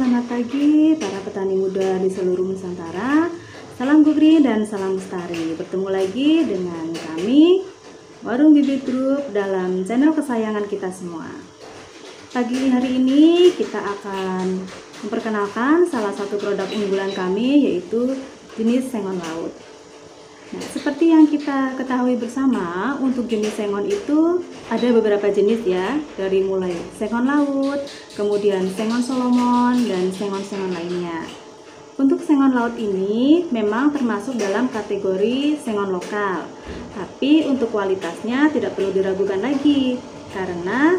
Selamat pagi para petani muda di seluruh Nusantara. Salam Gugri dan salam lestari. Bertemu lagi dengan kami Warung Bibit Group dalam channel kesayangan kita semua. Pagi hari ini kita akan memperkenalkan salah satu produk unggulan kami, yaitu jenis sengon laut. Nah, seperti yang kita ketahui bersama, untuk jenis sengon itu ada beberapa jenis ya, dari mulai sengon laut, kemudian sengon Solomon, dan sengon-sengon lainnya. Untuk sengon laut ini memang termasuk dalam kategori sengon lokal, tapi untuk kualitasnya tidak perlu diragukan lagi, karena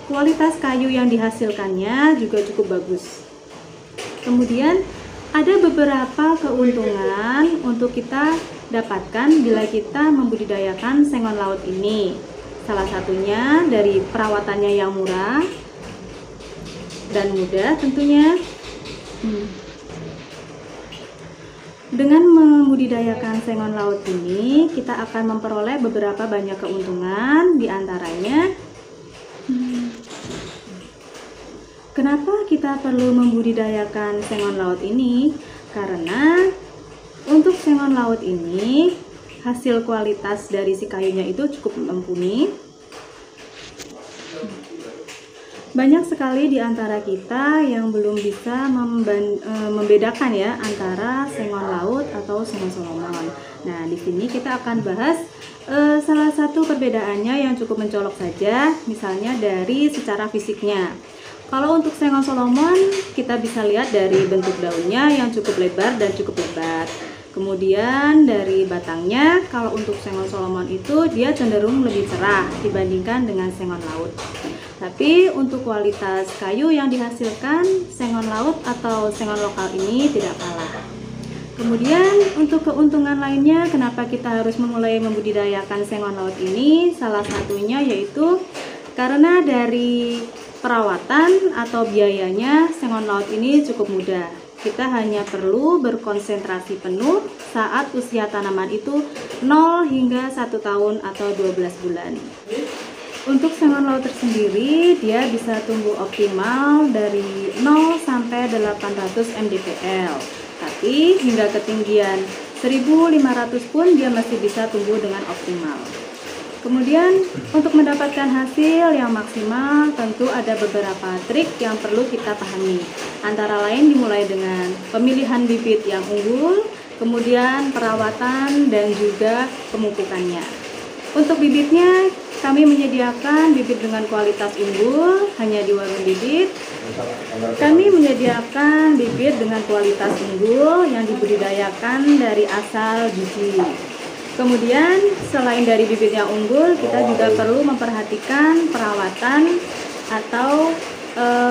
kualitas kayu yang dihasilkannya juga cukup bagus. Kemudian ada beberapa keuntungan untuk kita dapatkan bila kita membudidayakan sengon laut ini. Salah satunya dari perawatannya yang murah dan mudah tentunya. Dengan membudidayakan sengon laut ini, kita akan memperoleh beberapa banyak keuntungan, diantaranya kenapa kita perlu membudidayakan sengon laut ini? Karena untuk sengon laut ini, hasil kualitas dari si kayunya itu cukup mumpuni. Banyak sekali di antara kita yang belum bisa membedakan ya antara sengon laut atau sengon Solomon. Nah, di sini kita akan bahas salah satu perbedaannya yang cukup mencolok saja, misalnya dari secara fisiknya. Kalau untuk sengon Solomon, kita bisa lihat dari bentuk daunnya yang cukup lebar dan cukup lebat. Kemudian dari batangnya, kalau untuk sengon Solomon itu dia cenderung lebih cerah dibandingkan dengan sengon laut. Tapi untuk kualitas kayu yang dihasilkan, sengon laut atau sengon lokal ini tidak kalah. Kemudian untuk keuntungan lainnya, kenapa kita harus memulai membudidayakan sengon laut ini? Salah satunya yaitu karena dari perawatan atau biayanya, sengon laut ini cukup mudah. Kita hanya perlu berkonsentrasi penuh saat usia tanaman itu 0 hingga 1 tahun atau 12 bulan. Untuk sengon laut tersendiri, dia bisa tumbuh optimal dari 0 sampai 800 mdpl. Tapi hingga ketinggian 1500 pun dia masih bisa tumbuh dengan optimal. Kemudian untuk mendapatkan hasil yang maksimal tentu ada beberapa trik yang perlu kita pahami. Antara lain dimulai dengan pemilihan bibit yang unggul, kemudian perawatan dan juga pemupukannya. Untuk bibitnya kami menyediakan bibit dengan kualitas unggul hanya di Warung Bibit. Kami menyediakan bibit dengan kualitas unggul yang dibudidayakan dari asal biji. Kemudian selain dari bibit yang unggul, kita juga perlu memperhatikan perawatan atau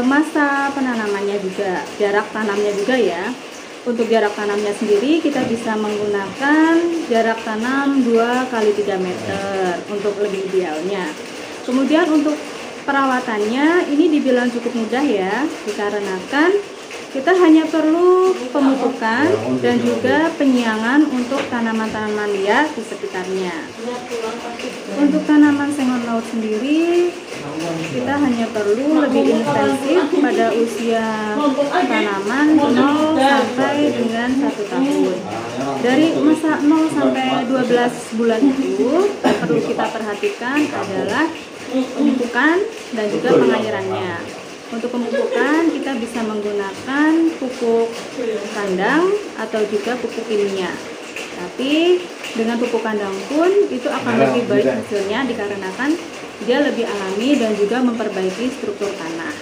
masa penanamannya juga, jarak tanamnya juga ya. Untuk jarak tanamnya sendiri kita bisa menggunakan jarak tanam 2 x 3 meter untuk lebih idealnya. Kemudian untuk perawatannya ini dibilang cukup mudah ya, dikarenakan kita hanya perlu pemupukan dan juga penyiangan untuk tanaman-tanaman liar di sekitarnya. Untuk tanaman sengon laut sendiri, kita hanya perlu lebih intensif pada usia tanaman 0 sampai dengan 1 tahun. Dari masa 0 sampai 12 bulan itu, yang perlu kita perhatikan adalah pemupukan dan juga pengairannya. Untuk pemupukan kita bisa menggunakan pupuk kandang atau juga pupuk kimia. Tapi dengan pupuk kandang pun itu akan lebih baik hasilnya dikarenakan dia lebih alami dan juga memperbaiki struktur tanah.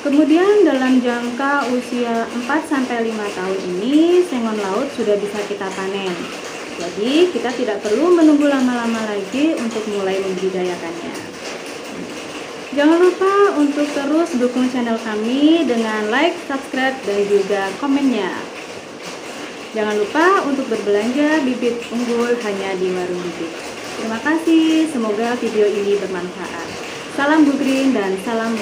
Kemudian dalam jangka usia 4-5 tahun ini sengon laut sudah bisa kita panen. Jadi kita tidak perlu menunggu lama-lama lagi untuk mulai membudidayakannya. Jangan lupa untuk terus dukung channel kami dengan like, subscribe, dan juga komennya. Jangan lupa untuk berbelanja bibit unggul hanya di Warung Bibit. Terima kasih, semoga video ini bermanfaat. Salam Gugrin dan salam